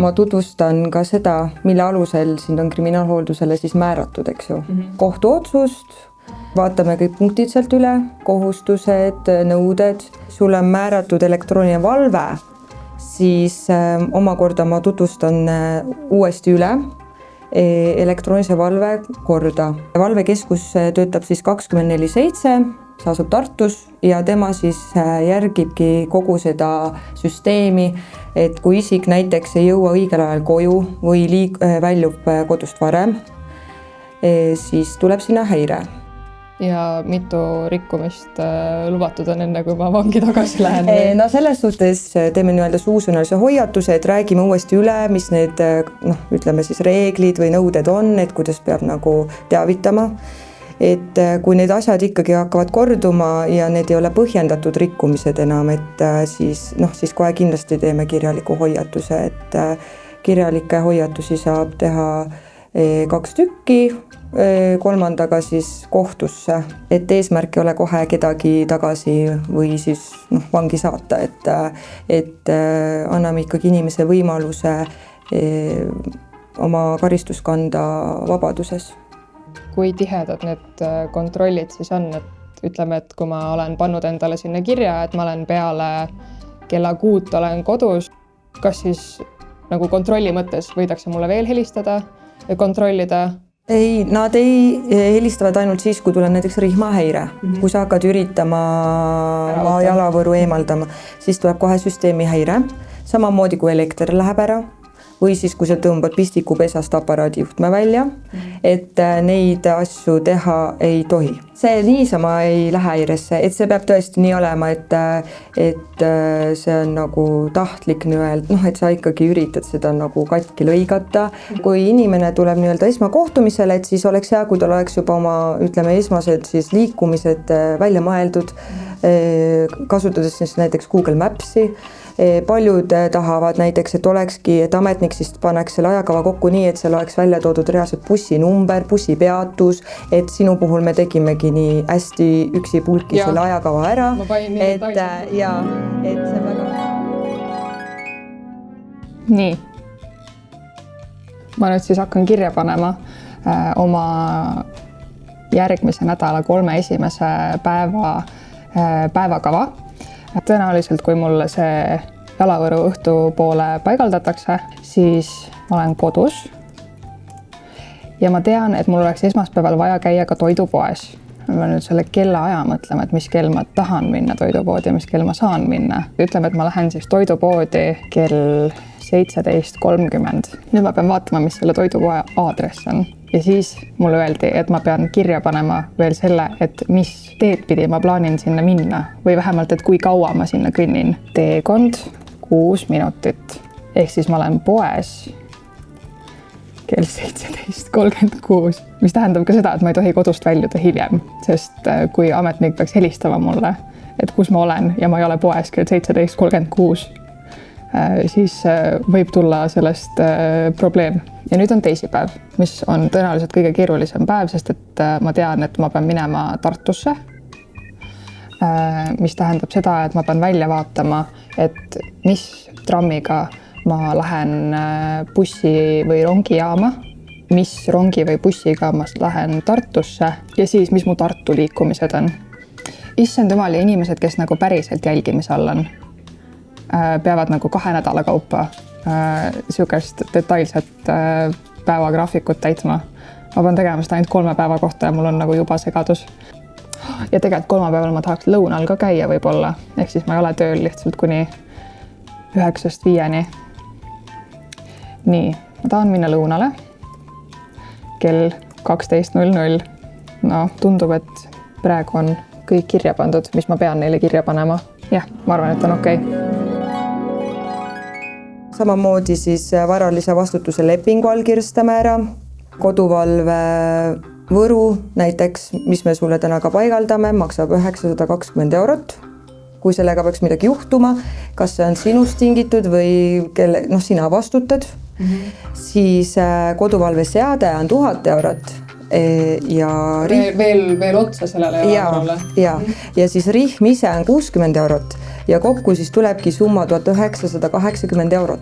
ma tutvustan ka seda, mille alusel sind on kriminaalhooldusele siis määratud, eks ju. Kohtuotsust, vaatame kõik punktid sealt üle, kohustused, nõuded, sulle on määratud elektrooniline valve, siis omakorda ma tutvustan uuesti üle elektroonilise valve korda. Valvekeskus töötab siis 24/7, see asub Tartus ja tema siis järgibki kogu seda süsteemi, et kui isik näiteks ei jõua õigel ajal koju või väljub kodust varem, siis tuleb sinna häire. Ja mitu rikkumist lubatud on enne, kui ma vangi tagasi lähen? No selles suhtes teeme nii-öelda suusõnalise hoiatuse, et räägime uuesti üle, mis need ütleme siis reeglid või nõuded on, et kuidas peab nagu teavitama. Et kui need asjad ikkagi hakkavad korduma ja need ei ole põhjendatud rikkumised enam, et siis kohe kindlasti teeme kirjaliku hoiatuse, et kirjalikke hoiatusi saab teha 2 tükki, 3. siis kohtusse, et eesmärk ei ole kohe kedagi tagasi või siis vangi saata, et anname ikkagi inimese võimaluse oma karistust kanda vabaduses. Kui tihedad need kontrollid siis on, et ütleme, et kui ma olen pannud endale sinna kirja, et ma olen peale kella 6 olen kodus, kas siis nagu kontrolli mõttes võidakse mulle veel helistada ja kontrollida? Ei, nad helistavad ainult siis, kui tuleb näiteks rihmahäire. Kui sa hakkad üritama jalavõru eemaldama, siis tuleb kohe süsteemi häire. Samamoodi kui elekter läheb ära või siis kui sa tõmbad pistikupesast aparaadi juhtme välja, et neid asju teha ei tohi. See niisama ei lähe häiresse, et see peab tõesti nii olema, et see on nagu tahtlik nii-öelda, et sa ikkagi üritad seda nagu katki lõigata. Kui inimene tuleb nii-öelda esmakohtumisele, et siis oleks hea, kui tal oleks juba oma, ütleme, esmased siis liikumised välja mõeldud, kasutades siis näiteks Google Mapsi. Paljud tahavad näiteks, et olekski, et ametnik siis paneks selle ajakava kokku nii, et seal oleks välja toodud reaalselt bussinumber, bussipeatus, et sinu puhul me tegimegi nii hästi üksipulki selle ajakava ära, et see on väga... Nii. Ma nüüd siis hakkan kirja panema oma järgmise nädala 3 esimese päevakava. Tõenäoliselt, kui mulle see jalavõru õhtupoole paigaldatakse, siis ma olen kodus ja ma tean, et mul oleks esmaspäeval vaja käia ka toidupoes. Ma pean nüüd selle kellaaja mõtlema, et mis kell ma tahan minna toidupoodi ja mis kell ma saan minna. Ütleme, et ma lähen siis toidupoodi kell 17:30. Nüüd ma pean vaatama, mis selle toidupoe aadress on. Ja siis mulle öeldi, et ma pean kirja panema veel selle, et mis teed pidi ma plaanin sinna minna või vähemalt, et kui kaua ma sinna kõnnin. Teekond 6 minutit. Ehk siis ma olen poes kell 17:36, mis tähendab ka seda, et ma ei tohi kodust väljuda hiljem, sest kui ametnik peaks helistama mulle, et kus ma olen ja ma ei ole poes kell 17:36, siis võib tulla sellest probleem. Ja nüüd on teisipäev, mis on tõenäoliselt kõige keerulisem päev, sest et ma tean, et ma pean minema Tartusse, mis tähendab seda, et ma pean välja vaatama, et mis trammiga ma lähen bussi või rongijaama, mis rongi või bussiga ma lähen Tartusse ja siis, mis mu Tartu liikumised on. Issand jumal ja inimesed, kes nagu päriselt jälgimise all on, peavad nagu 2 nädala kaupa sihukest detailset päevagraafikut täitma. Ma pean tegema seda ainult 3 päeva kohta ja mul on nagu juba segadus. Ja tegelikult 3 päeval ma tahaks lõunal ka käia võib-olla, ehk siis ma ei ole tööl lihtsalt kuni 9-5. Nii, ma tahan minna lõunale kell 12:00. No, tundub, et praegu on kõik kirja pandud, mis ma pean neile kirja panema. Jah, ma arvan, et on okei. Samamoodi siis varalise vastutuse lepingu allkirjastame ära, koduvalve võru näiteks, mis me sulle täna ka paigaldame, maksab 920 €. Kui sellega peaks midagi juhtuma, kas see on sinust tingitud või sina vastutad, siis koduvalve seade on 1000 €. Ja veel otsa sellele javarale. Ja siis rihm ise on 60 € ja kokku siis tulebki summa 1980 €.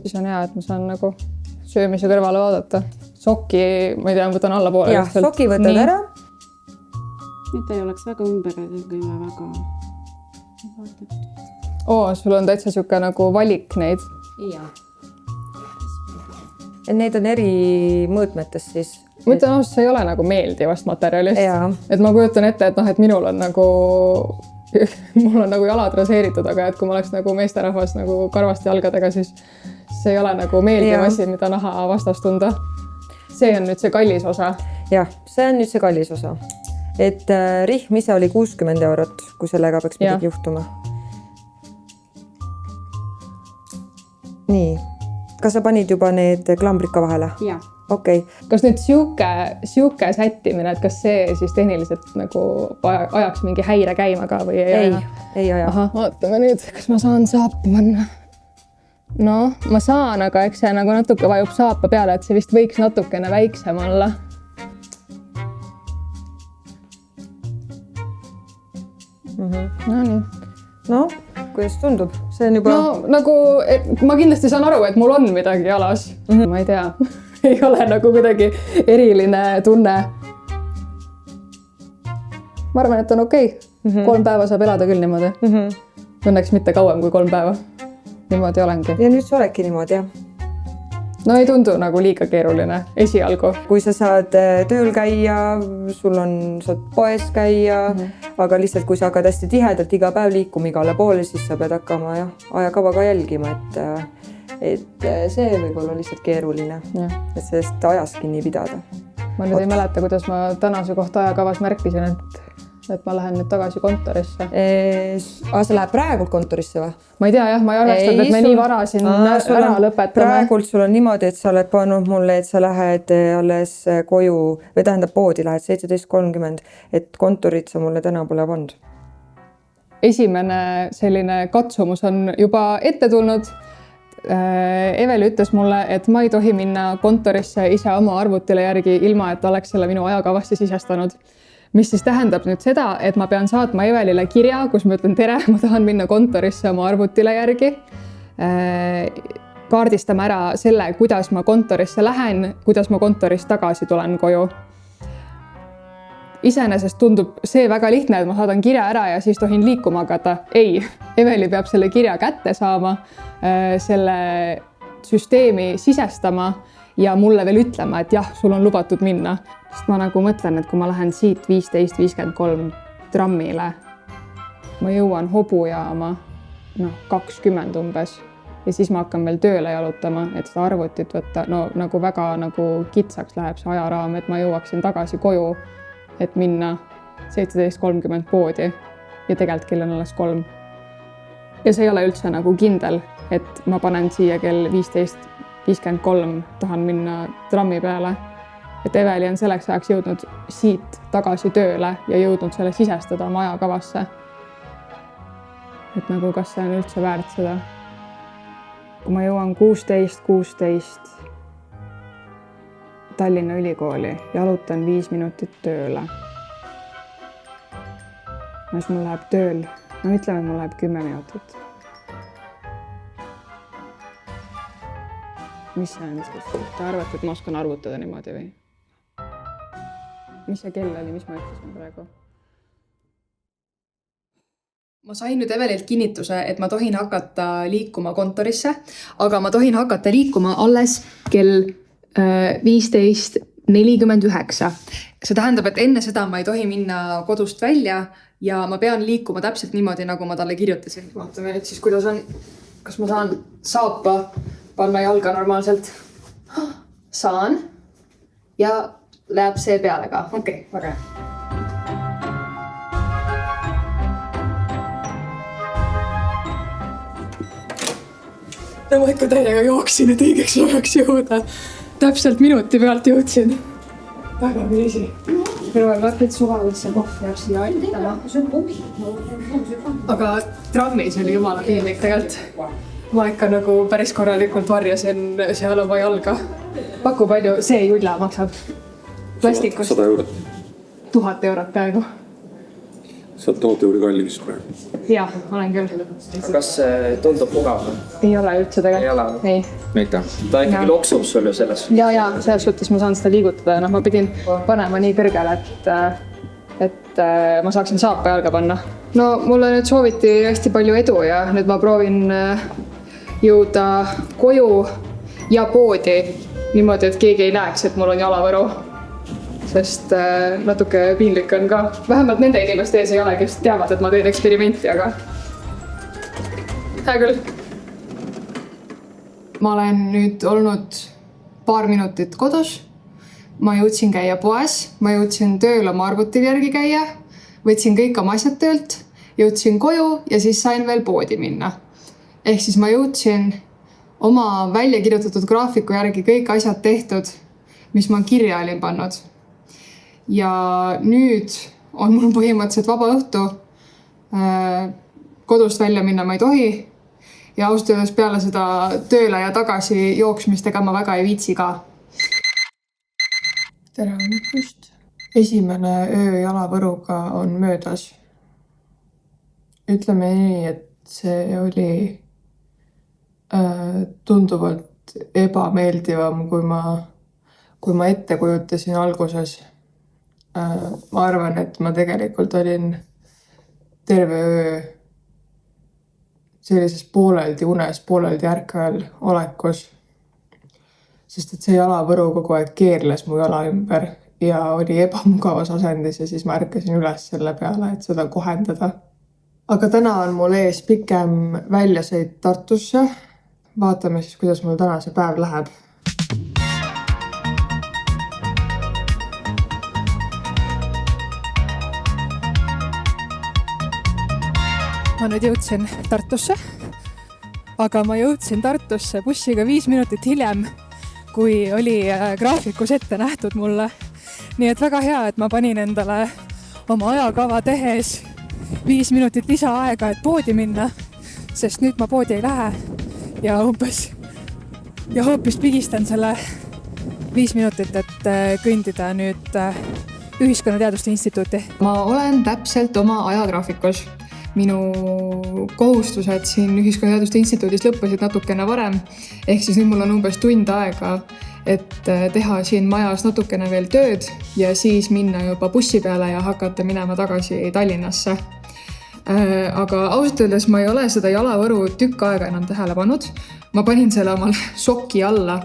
Siis on hea, et ma saan nagu söömise kõrvale vaadata. Sokki, ma ei tea, võtan alla poole. Jah, soki võtad ära. Et ei oleks väga ümberega väga. Sul on täitsa siuke nagu valik neid. Ja. Et need on eri mõõtmetes siis. Ma ütlen, see ei ole nagu meeldivast materjalist. Jaa. Et ma kujutan ette, et minul on nagu mul on nagu jalad raseeritud, aga et kui ma oleks nagu meesterahvas nagu karvaste jalgadega, siis see ei ole nagu meeldiv asi, mida naha vastas tunda. See on nüüd see kallis osa. Jah, see on nüüd see kallis osa. Et rihm ise oli 60 €, kui sellega peaks midagi juhtuma. Nii, kas sa panid juba need klambrid ka vahele? Jah. Okei. Kas nüüd siuke sättimine, et kas see siis tehniliselt nagu ajaks mingi häire käima ka või ei aja? Ei aja. Aha, vaatame nüüd, kas ma saan saapa panna. No, ma saan, aga eks see nagu natuke vajub saapa peale, et see vist võiks natukene väiksem olla. No nii. No, kuidas tundub? See on juba... No nagu, ma kindlasti saan aru, et mul on midagi jalas. Ma ei tea, ei ole nagu midagi eriline tunne. Ma arvan, et on okei. 3 päeva saab elada küll niimoodi. Õnneks mitte kauem kui 3 päeva. Niimoodi olengi. Ja nüüd sa oledki niimoodi, jah? No ei tundu nagu liiga keeruline esialgu. Kui sa saad tööl käia, saad poes käia, aga lihtsalt kui sa hakkad hästi tihedalt iga päev liikuma igale poole, siis sa pead hakkama ajakavaga jälgima, et see võib olla lihtsalt keeruline, et sellest ajast kinni pidada. Ma nüüd ei mäleta, kuidas ma tänase kohta ajakavas märkisin, et ma lähen nüüd tagasi kontorisse. Sa lähed praegult kontorisse või? Ma ei tea, jah, ma ei arvestanud, et me nii vara siin ära lõpetame. Praegult sul on niimoodi, et sa oled pannud mulle, et sa lähed alles koju, või tähendab poodi, lähed 17:30, et kontorit sa mulle täna pole pannud. Esimene selline katsumus on juba ette tulnud. Eveli ütles mulle, et ma ei tohi minna kontorisse ise oma arvutile järgi, ilma et oleks selle minu ajakavasse sisestanud. Mis siis tähendab nüüd seda, et ma pean saatma Evelile kirja, kus ma ütlen tere, ma tahan minna kontorisse oma arvutile järgi. Kaardistame ära selle, kuidas ma kontorisse lähen, kuidas ma kontorist tagasi tulen koju. Iseenesest tundub see väga lihtne, et ma saadan kirja ära ja siis tohin liikuma hakata. Ei, Eveli peab selle kirja kätte saama, selle süsteemi sisestama ja mulle veel ütlema, et jah, sul on lubatud minna. Sest ma nagu mõtlen, et kui ma lähen siit 15:53 trammile, ma jõuan hobujaama 20 umbes ja siis ma hakkan veel tööle jalutama, et seda arvutit võtta. No nagu väga nagu kitsaks läheb see ajaraam, et ma jõuaksin tagasi koju, et minna 17:30 poodi ja tegelikult kell on alles 3. Ja see ei ole üldse nagu kindel, et ma panen siia kell 15:53, tahan minna trammi peale. Et Eveli on selleks ajaks jõudnud siit tagasi tööle ja jõudnud selle sisestada oma ajakavasse. Et nagu kas see on üldse väärt seda. Kui ma jõuan 16:16 Tallinna Ülikooli, jalutan 5 minutit tööle. Siis mul läheb tööl, ütleme, mul läheb 10 minutit. Mis see on siis? Te arvate, et ma oskan arvutada niimoodi või? Mis see kell oli, mis ma ütlesin praegu? Ma sain nüüd Evelilt kinnituse, et ma tohin hakata liikuma kontorisse, aga ma tohin hakata liikuma alles kell 15:49. See tähendab, et enne seda ma ei tohi minna kodust välja ja ma pean liikuma täpselt niimoodi, nagu ma talle kirjutasin. Vaatame nüüd siis, kuidas on, kas ma saan saapa panna jalga normaalselt. Saan ja läheb see peale ka. Okei, väga hea. Ma ikka täiega jooksin, et õigeks ajaks jõuda. Täpselt minuti pealt jõudsin. Väga kriisi. Minu on võtnud suvalisse kohvi ja siia aitama. Aga trammis oli jumala piinlik tegelikult. Ma ikka nagu päris korralikult varjasin seal oma jalga. Paku palju see julla maksab? Plastikust? 100 €. 1000 € peaaegu. Sa oled tohutu juurde kalli vist praegu. Jah, olen küll. Kas tundub mugav? Ei ole üldse tegelikult. Ei. Mitte. Ta ikkagi loksub sul ju selles. Ja selles suhtes ma saan seda liigutada. Ma pidin panema nii kõrgele, et ma saaksin saapa jalga panna. No mulle nüüd sooviti hästi palju edu ja nüüd ma proovin jõuda koju ja poodi niimoodi, et keegi ei näeks, et mul on jalavõru. Sest natuke piinlik on ka. Vähemalt nende inimeste ees ei ole, kes teavad, et ma teen eksperimenti, aga hea küll. Ma olen nüüd olnud paar minutit kodus. Ma jõudsin käia poes, ma jõudsin tööl oma arvutil järgi käia, võtsin kõik oma asjad töölt, jõudsin koju ja siis sain veel poodi minna. Ehk siis ma jõudsin oma välja kirjutatud graafiku järgi kõik asjad tehtud, mis ma kirja olin pannud. Ja nüüd on mul põhimõtteliselt vaba õhtu. Kodust välja minna ma ei tohi. Ja ausalt öeldes peale seda tööle ja tagasi jooksmistega ma väga ei viitsi ka. Tere hommikust. Esimene öö jalavõruga on möödas. Ütleme nii, et see oli tunduvalt ebameeldivam, kui ma ette kujutasin alguses. Ma arvan, et ma tegelikult olin terve öö sellises pooleldi unes, pooleldi ärkvel olekus. Sest et see jalavõru kogu aeg keerles mu jala ümber ja oli ebamugavas asendis ja siis ma ärkasin üles selle peale, et seda kohendada. Aga täna on mul ees pikem väljasõit Tartusse. Vaatame siis, kuidas mul täna see päev läheb. Ma nüüd jõudsin Tartusse, aga ma jõudsin Tartusse bussiga 5 minutit hiljem, kui oli graafikus ette nähtud mulle. Nii et väga hea, et ma panin endale oma ajakava tehes 5 minutit lisaaega, et poodi minna, sest nüüd ma poodi ei lähe ja hoopis pigistan selle 5 minutit, et kõndida nüüd Ühiskonnateaduste Instituuti. Ma olen täpselt oma ajagraafikus. Minu kohustused siin Ühiskonnateaduste Instituudis lõppesid natukene varem, ehk siis nüüd mul on umbes tund aega, et teha siin majas natukene veel tööd ja siis minna juba bussi peale ja hakata minema tagasi Tallinnasse. Aga ausalt öeldes ma ei ole seda jalavõru tükk aega enam tähele pannud. Ma panin selle omal soki alla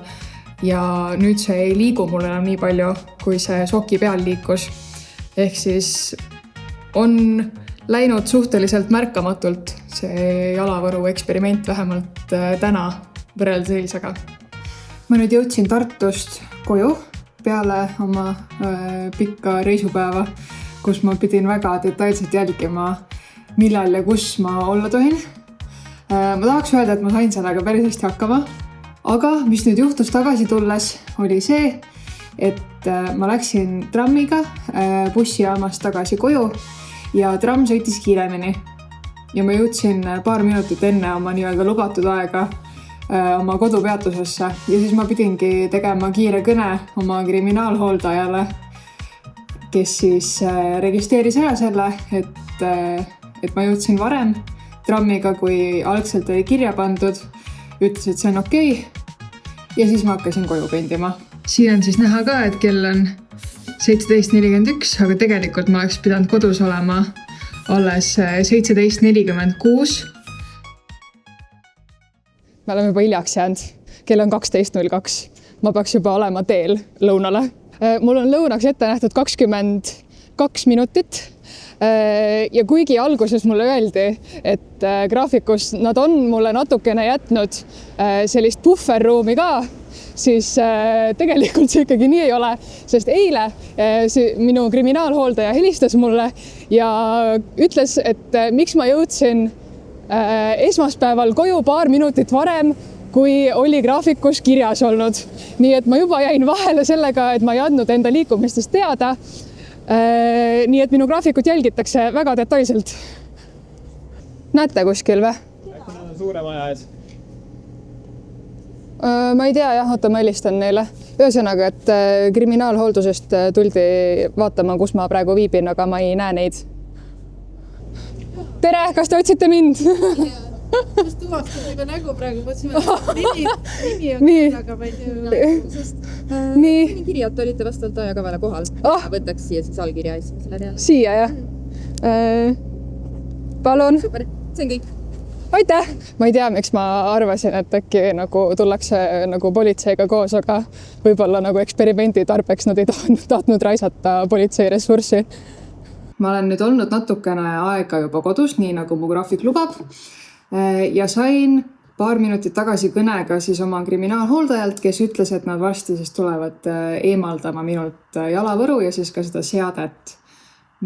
ja nüüd see ei liigu mul enam nii palju, kui see soki peal liikus. Ehk siis on läinud suhteliselt märkamatult see jalavõru eksperiment vähemalt täna võrreldes eilsega. Ma nüüd jõudsin Tartust koju peale oma pikka reisupäeva, kus ma pidin väga detailselt jälgima, millal ja kus ma olla tohin. Ma tahaks öelda, et ma sain sellega päris hästi hakkama, aga mis nüüd juhtus tagasi tulles, oli see, et ma läksin trammiga bussijaamast tagasi koju ja tramm sõitis kiiremini. Ja ma jõudsin paar minutit enne oma nii-öelda lubatud aega oma kodupeatusesse ja siis ma pidingi tegema kiire kõne oma kriminaalhooldajale, kes siis registreeris ära selle, et ma jõudsin varem trammiga, kui algselt oli kirja pandud, ütles, et see on okei ja siis ma hakkasin koju kõndima. Siin on siis näha ka, et kell on 17.41, aga tegelikult ma oleks pidanud kodus olema alles 17.46. Me oleme juba hiljaks jäänud. Kell on 12.02. Ma peaks juba olema teel lõunale. Mul on lõunaks ette nähtud 22 minutit. Ja kuigi alguses mulle öeldi, et graafikus nad on mulle natukene jätnud sellist bufferruumi ka, siis tegelikult see ikkagi nii ei ole, sest eile minu kriminaalhooldaja helistas mulle ja ütles, et miks ma jõudsin esmaspäeval koju paar minutit varem, kui oli graafikus kirjas olnud. Nii et ma juba jäin vahele sellega, et ma ei andnud enda liikumistest teada. Nii et minu graafikut jälgitakse väga detailselt. Näete kuskil või? Suurem aja ees. Ma ei tea, jah, oota, ma helistan neile. Ühesõnaga, et kriminaalhooldusest tuldi vaatama, kus ma praegu viibin, aga ma ei näe neid. tere, kas te otsite mind? Just tuvastada juba nägu praegu, mõtlesime, nimi on Nii. küll, aga ma ei tea, sest Nii, kiri, et olite vastavalt ajakavale kohal. Võtaks siia siis allkirja esimesele reale. siia jah? Palun. Super, see on kõik. Aitäh! Ma ei tea, miks ma arvasin, et äkki nagu tullakse nagu politseiga koos, aga võib-olla nagu eksperimendi tarbeks nad ei tahtnud raisata politsei ressurssi. Ma olen nüüd olnud natukene aega juba kodus, nii nagu mu graafik lubab. Ja sain paar minutit tagasi kõnega siis oma kriminaalhooldajalt, kes ütles, et nad varsti siis tulevad eemaldama minult jalavõru ja siis ka seda seadet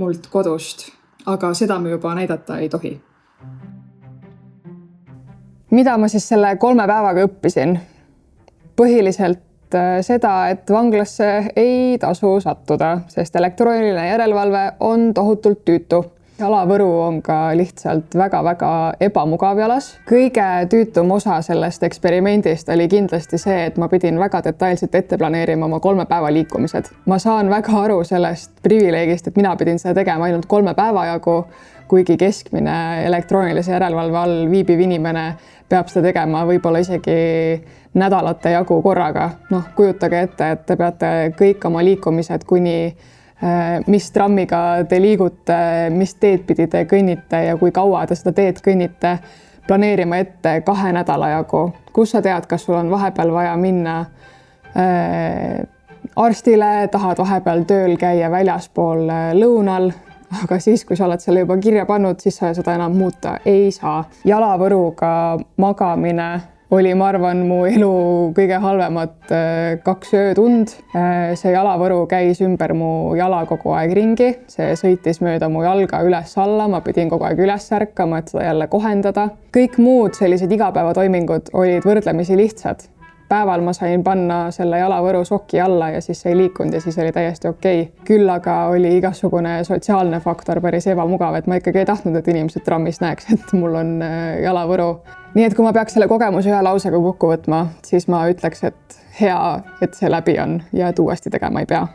mult kodust. Aga seda me juba näidata ei tohi. Mida ma siis selle 3 päevaga õppisin? Põhiliselt seda, et vanglasse ei tasu sattuda, sest elektrooniline järelevalve on tohutult tüütu. Jalavõru on ka lihtsalt väga-väga ebamugav jalas. Kõige tüütum osa sellest eksperimendist oli kindlasti see, et ma pidin väga detailselt ette planeerima oma 3 päeva liikumised. Ma saan väga aru sellest privileegist, et mina pidin seda tegema ainult 3 päeva jagu, kuigi keskmine elektroonilise järelevalve all viibiv inimene peab seda tegema võib-olla isegi nädalate jagu korraga. Kujutage ette, et te peate kõik oma liikumised kuni mis trammiga te liigute, mis teed pidi te kõnnite ja kui kaua te seda teed kõnnite, planeerima ette 2 nädala jagu. Kus sa tead, kas sul on vahepeal vaja minna arstile, tahad vahepeal tööl käia väljaspool lõunal, aga siis, kui sa oled selle juba kirja pannud, siis sa seda enam muuta ei saa. Jalavõruga magamine oli, ma arvan, mu elu kõige halvemad 2 öötund. See jalavõru käis ümber mu jala kogu aeg ringi. See sõitis mööda mu jalga üles-alla. Ma pidin kogu aeg üles ärkama, et seda jälle kohendada. Kõik muud sellised igapäevatoimingud olid võrdlemisi lihtsad. Päeval ma sain panna selle jalavõru soki alla ja siis see ei liikunud ja siis oli täiesti okei. Küll aga oli igasugune sotsiaalne faktor päris ebamugav, et ma ikkagi ei tahtnud, et inimesed trammis näeks, et mul on jalavõru. Nii et kui ma peaks selle kogemuse 1 lausega kokku võtma, siis ma ütleks, et hea, et see läbi on ja et uuesti tegema ei pea.